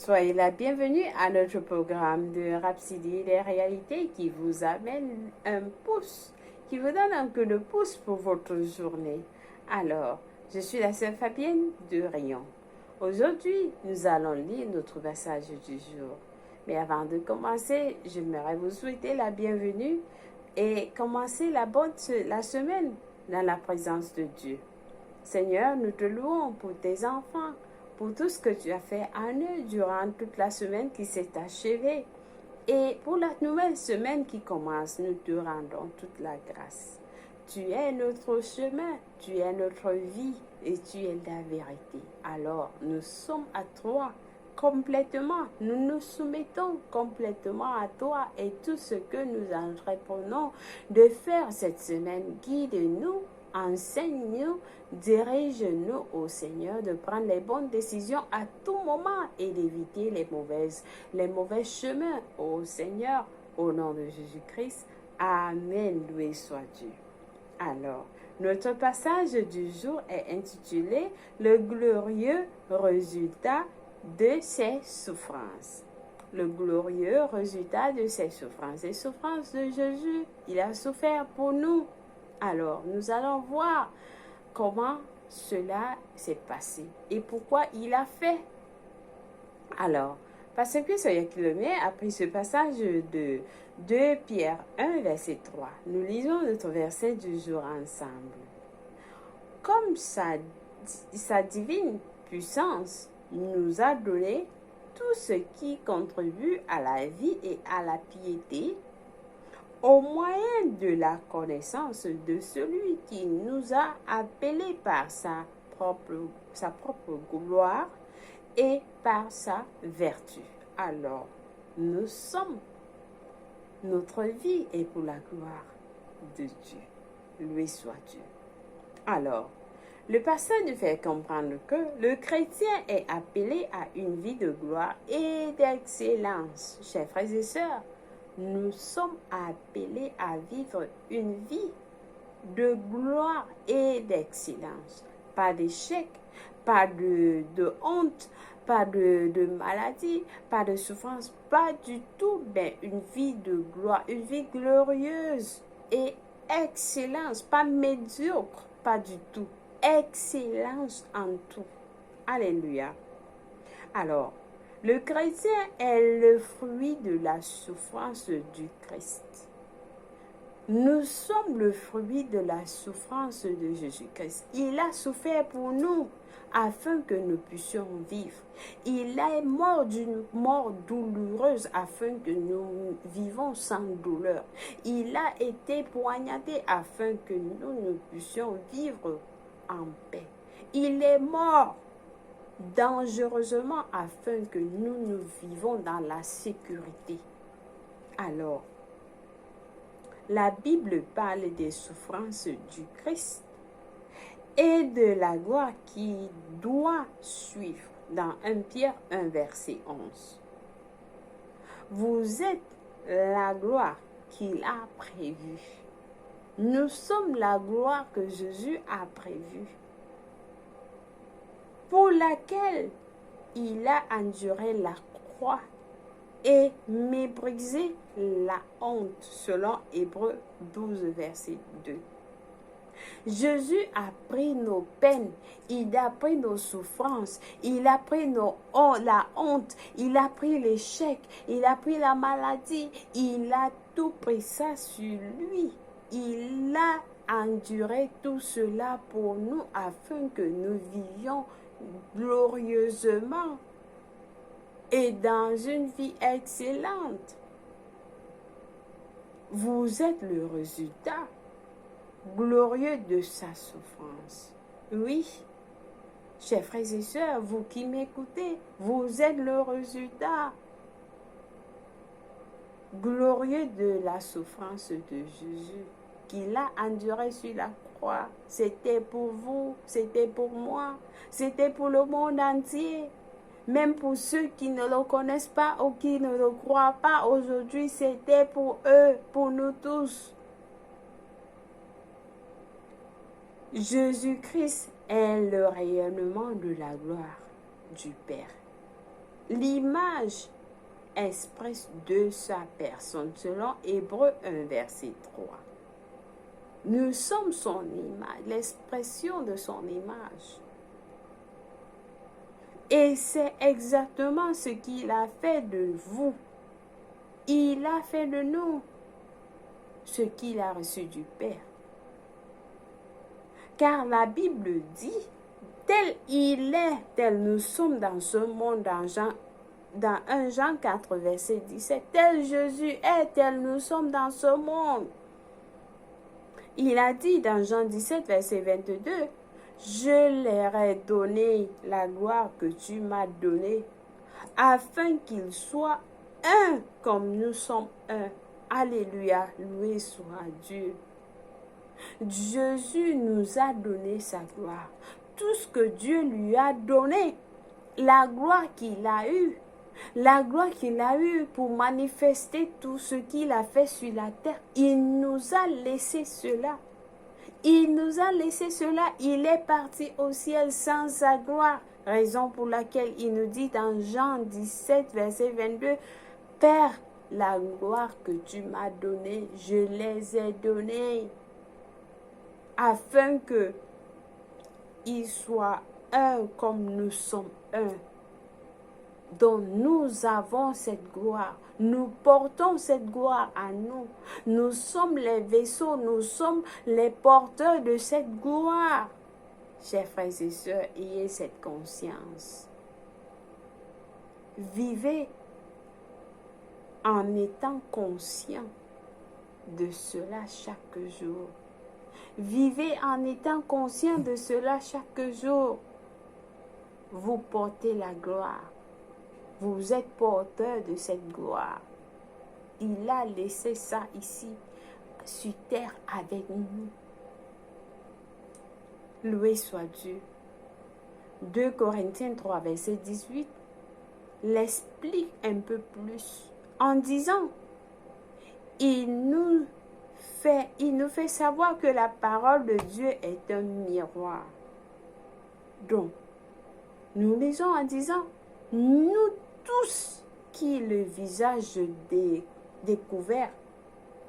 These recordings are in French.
Soyez la bienvenue à notre programme de Rhapsodie des réalités qui vous amène un pouce, qui vous donne un coup de pouce pour votre journée. Alors, je suis la sœur Fabienne de Rion. Aujourd'hui, nous allons lire notre passage du jour. Mais avant de commencer, j'aimerais vous souhaiter la bienvenue et commencer la semaine dans la présence de Dieu. Seigneur, nous te louons pour tes enfants, pour tout ce que tu as fait en eux durant toute la semaine qui s'est achevée. Et pour la nouvelle semaine qui commence, nous te rendons toute la grâce. Tu es notre chemin, tu es notre vie et tu es la vérité. Alors, nous sommes à toi complètement. Nous nous soumettons complètement à toi et tout ce que nous entreprenons de faire cette semaine, guide-nous. Enseigne-nous, dirige-nous au Seigneur de prendre les bonnes décisions à tout moment et d'éviter les mauvais chemins au Seigneur, au nom de Jésus-Christ. Amen, loué soit Dieu. Alors, notre passage du jour est intitulé « Le glorieux résultat de ses souffrances ». Le glorieux résultat de ses souffrances. Les souffrances de Jésus, il a souffert pour nous. Alors, nous allons voir comment cela s'est passé et pourquoi il a fait. Alors, parce que Soya Kilomé a pris ce passage de 2 Pierre 1, verset 3. Nous lisons notre verset du jour ensemble. Comme sa divine puissance nous a donné tout ce qui contribue à la vie et à la piété, au moyen de la connaissance de celui qui nous a appelés par sa propre gloire et par sa vertu. Alors, notre vie est pour la gloire de Dieu. Loué soit Dieu. Alors, le passage nous fait comprendre que le chrétien est appelé à une vie de gloire et d'excellence. Chers frères et sœurs, nous sommes appelés à vivre une vie de gloire et d'excellence. Pas d'échec, pas de honte, pas de maladie, pas de souffrance, pas du tout, mais une vie de gloire, une vie glorieuse et excellence, pas médiocre, pas du tout. Excellence en tout. Alléluia. Alors, le chrétien est le fruit de la souffrance du Christ. Nous sommes le fruit de la souffrance de Jésus-Christ. Il a souffert pour nous afin que nous puissions vivre. Il est mort d'une mort douloureuse afin que nous vivons sans douleur. Il a été poignardé afin que nous puissions vivre en paix. Il est mort dangereusement afin que nous vivons dans la sécurité. Alors, la Bible parle des souffrances du Christ et de la gloire qui doit suivre dans 1 Pierre 1, verset 11. Vous êtes la gloire qu'il a prévue. Nous sommes la gloire que Jésus a prévue, pour laquelle il a enduré la croix et méprisé la honte, selon Hébreux 12, verset 2. Jésus a pris nos peines, il a pris nos souffrances, il a pris la honte, il a pris l'échec, il a pris la maladie, il a tout pris ça sur lui. Il a enduré tout cela pour nous afin que nous vivions glorieusement et dans une vie excellente. Vous êtes le résultat glorieux de sa souffrance. Oui, chers frères et sœurs, vous qui m'écoutez, vous êtes le résultat glorieux de la souffrance de Jésus qu'il a enduré sur la croix. C'était pour vous, c'était pour moi, c'était pour le monde entier. Même pour ceux qui ne le connaissent pas ou qui ne le croient pas aujourd'hui, c'était pour eux, pour nous tous. Jésus-Christ est le rayonnement de la gloire du Père. l'image expresse de sa personne, selon Hébreux 1, verset 3. Nous sommes son image, l'expression de son image. Et c'est exactement ce qu'il a fait de vous. Il a fait de nous ce qu'il a reçu du Père. Car la Bible dit, tel il est, tel nous sommes dans ce monde, dans 1 Jean 4, verset 17, tel Jésus est, tel nous sommes dans ce monde. Il a dit dans Jean 17, verset 22, je leur ai donné la gloire que tu m'as donnée, afin qu'ils soient un comme nous sommes un. Alléluia, loué soit Dieu. Jésus nous a donné sa gloire. Tout ce que Dieu lui a donné, la gloire qu'il a eue, pour manifester tout ce qu'il a fait sur la terre, il nous a laissé cela. Il nous a laissé cela. Il est parti au ciel sans sa gloire. Raison pour laquelle il nous dit dans Jean 17, verset 22, Père, la gloire que tu m'as donnée, je les ai donnés, afin que ils soient un comme nous sommes un. Donc nous avons cette gloire, nous portons cette gloire à nous. Nous sommes les vaisseaux, nous sommes les porteurs de cette gloire. Chers frères et sœurs, ayez cette conscience. Vivez en étant conscient de cela chaque jour. Vivez en étant conscient de cela chaque jour. Vous portez la gloire. Vous êtes porteur de cette gloire. Il a laissé ça ici, sur terre avec nous. Loué soit Dieu. 2 Corinthiens 3, verset 18, l'explique un peu plus en disant, il nous fait savoir que la parole de Dieu est un miroir. Donc, nous lisons en disant, nous tous qui le visage découvert,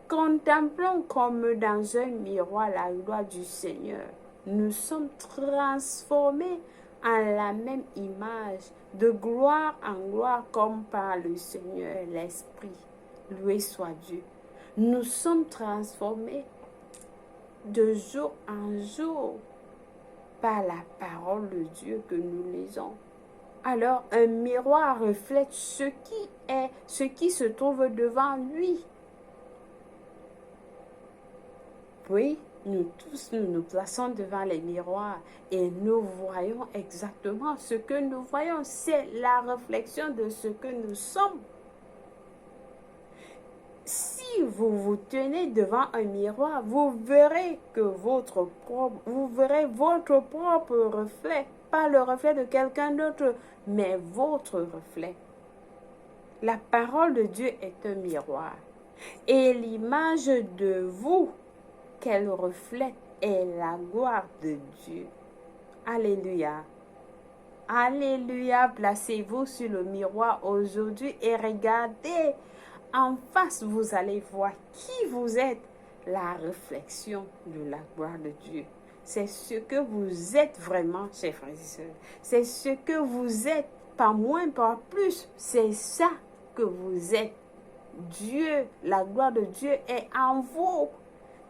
contemplons comme dans un miroir la gloire du Seigneur. Nous sommes transformés en la même image, de gloire en gloire, comme par le Seigneur l'Esprit. Loué soit Dieu. Nous sommes transformés de jour en jour par la parole de Dieu que nous lisons. Alors, un miroir reflète ce qui se trouve devant lui. Oui, nous tous, nous nous plaçons devant les miroirs et nous voyons exactement ce que nous voyons. C'est la réflexion de ce que nous sommes. Si vous vous tenez devant un miroir, vous verrez votre propre reflet, pas le reflet de quelqu'un d'autre, mais votre reflet. La parole de Dieu est un miroir et l'image de vous qu'elle reflète est la gloire de Dieu. Alléluia. Alléluia. Placez-vous sur le miroir aujourd'hui et regardez en face, vous allez voir qui vous êtes, la réflexion de la gloire de Dieu. C'est ce que vous êtes vraiment, chers frères et sœurs. C'est ce que vous êtes, pas moins, pas plus. C'est ça que vous êtes. Dieu, la gloire de Dieu est en vous.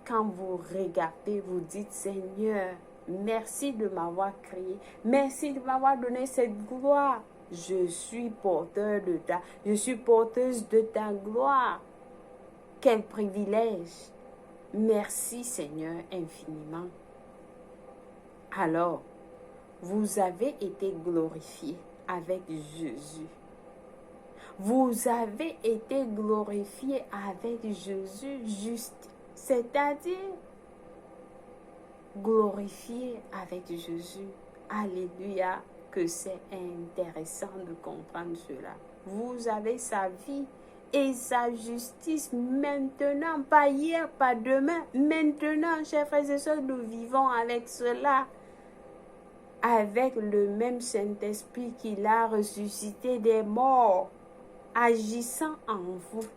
Quand vous regardez, vous dites, Seigneur, merci de m'avoir créé. Merci de m'avoir donné cette gloire. Je suis je suis porteuse de ta gloire. Quel privilège. Merci Seigneur infiniment. Alors, vous avez été glorifiés avec Jésus. Vous avez été glorifiés avec Jésus juste, c'est-à-dire glorifiés avec Jésus. Alléluia. Que c'est intéressant de comprendre cela. Vous avez sa vie et sa justice maintenant, pas hier, pas demain, maintenant, chers frères et sœurs, nous vivons avec cela. avec le même Saint-Esprit qui l'a ressuscité des morts, agissant en vous.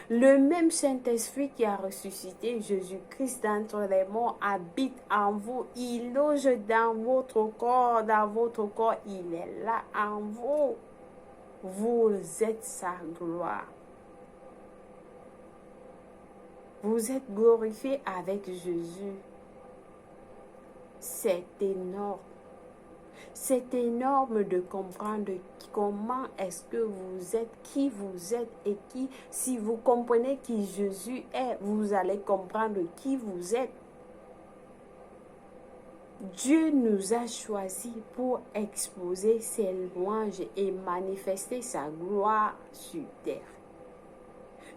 Le même Saint-Esprit qui a ressuscité Jésus-Christ d'entre les morts habite en vous. Il loge dans votre corps. Dans votre corps, il est là en vous. Vous êtes sa gloire. Vous êtes glorifié avec Jésus. C'est énorme. C'est énorme de comprendre comment est-ce que vous êtes, qui vous êtes et qui, si vous comprenez qui Jésus est, vous allez comprendre qui vous êtes. Dieu nous a choisis pour exposer ses louanges et manifester sa gloire sur terre.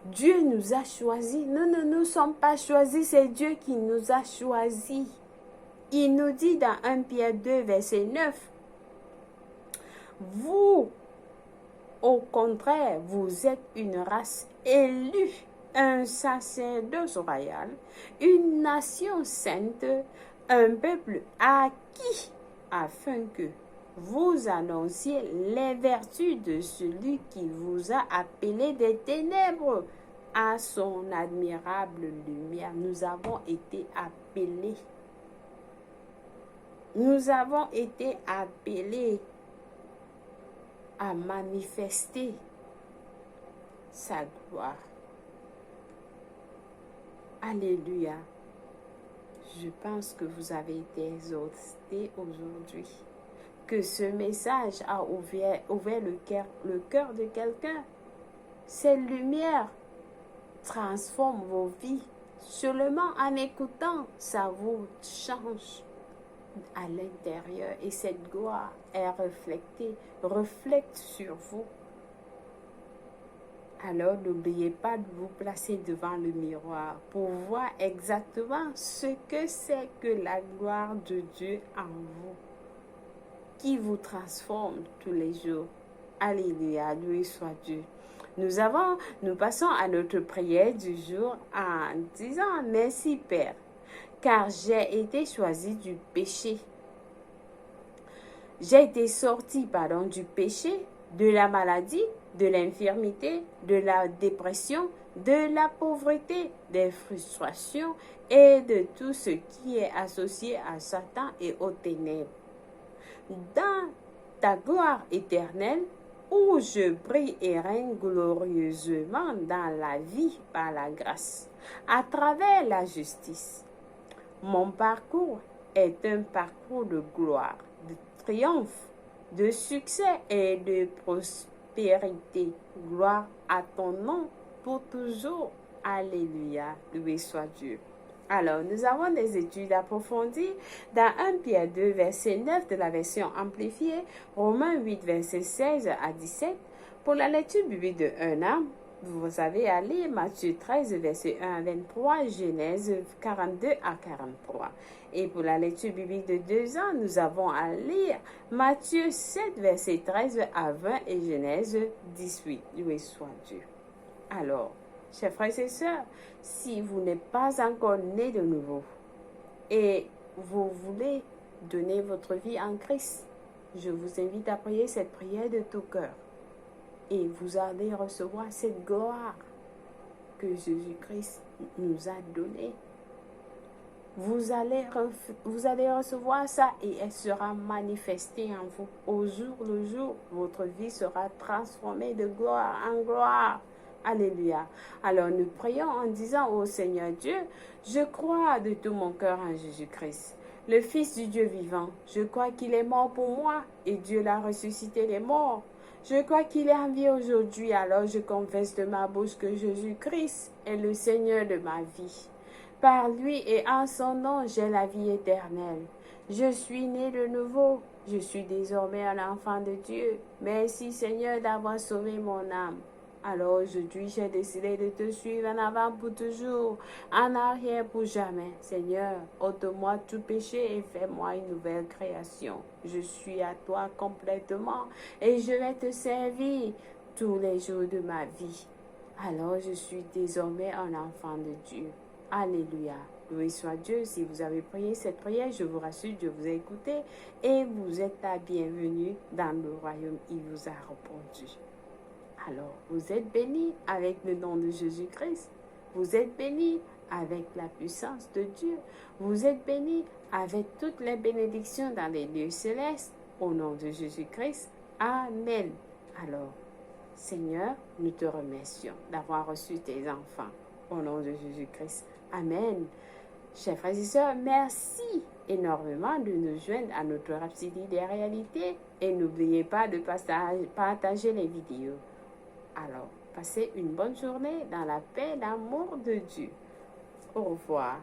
Dieu nous a choisis. Nous ne nous sommes pas choisis, c'est Dieu qui nous a choisis. Il nous dit dans 1 Pierre 2, verset 9, vous, au contraire, vous êtes une race élue, un sacerdoce royal, une nation sainte, un peuple acquis, afin que vous annonciez les vertus de celui qui vous a appelé des ténèbres à son admirable lumière. Nous avons été appelés. Nous avons été appelés à manifester sa gloire. Alléluia. Je pense que vous avez été exhortés aujourd'hui. Que ce message a ouvert le cœur de quelqu'un. Cette lumière transforme vos vies. Seulement en écoutant, ça vous change à l'intérieur et cette gloire est reflète sur vous. Alors n'oubliez pas de vous placer devant le miroir pour voir exactement ce que c'est que la gloire de Dieu en vous, qui vous transforme tous les jours. Alléluia, loué soit Dieu. Nous passons à notre prière du jour en disant merci Père, car j'ai été choisi du péché. J'ai été sorti, du péché, de la maladie, de l'infirmité, de la dépression, de la pauvreté, des frustrations et de tout ce qui est associé à Satan et aux ténèbres. Dans ta gloire éternelle, où je brille et règne glorieusement dans la vie par la grâce, à travers la justice. Mon parcours est un parcours de gloire, de triomphe, de succès et de prospérité. Gloire à ton nom pour toujours. Alléluia. Loué soit Dieu. Alors, nous avons des études approfondies dans 1 Pierre 2, verset 9 de la version amplifiée, Romains 8, verset 16 à 17. Pour la lecture biblique de 1 an, vous avez à lire Matthieu 13, verset 1 à 23, Genèse 42 à 43. Et pour la lecture biblique de 2 ans, nous avons à lire Matthieu 7, verset 13 à 20 et Genèse 18. Loué soit Dieu. Alors, chers frères et sœurs, si vous n'êtes pas encore né de nouveau et vous voulez donner votre vie en Christ, je vous invite à prier cette prière de tout cœur. Et vous allez recevoir cette gloire que Jésus-Christ nous a donnée. Vous allez recevoir ça et elle sera manifestée en vous. Au jour le jour, votre vie sera transformée de gloire en gloire. Alléluia. Alors nous prions en disant au Seigneur Dieu, je crois de tout mon cœur en Jésus-Christ, le Fils du Dieu vivant. Je crois qu'il est mort pour moi et Dieu l'a ressuscité des morts. Je crois qu'il est en vie aujourd'hui, alors je confesse de ma bouche que Jésus-Christ est le Seigneur de ma vie. Par lui et en son nom, j'ai la vie éternelle. Je suis né de nouveau. Je suis désormais un enfant de Dieu. Merci Seigneur d'avoir sauvé mon âme. Alors aujourd'hui, j'ai décidé de te suivre en avant pour toujours, en arrière pour jamais. Seigneur, ôte-moi tout péché et fais-moi une nouvelle création. Je suis à toi complètement et je vais te servir tous les jours de ma vie. Alors je suis désormais un enfant de Dieu. Alléluia. Loué soit Dieu. Si vous avez prié cette prière, je vous rassure, Dieu vous a écouté et vous êtes la bienvenue dans le royaume. Il vous a répondu. Alors, vous êtes bénis avec le nom de Jésus-Christ. Vous êtes bénis avec la puissance de Dieu. Vous êtes bénis avec toutes les bénédictions dans les lieux célestes. Au nom de Jésus-Christ. Amen. Alors, Seigneur, nous te remercions d'avoir reçu tes enfants. Au nom de Jésus-Christ. Amen. Chers frères et sœurs, merci énormément de nous joindre à notre Rhapsodie des réalités et n'oubliez pas de partager les vidéos. Alors, passez une bonne journée dans la paix et l'amour de Dieu. Au revoir.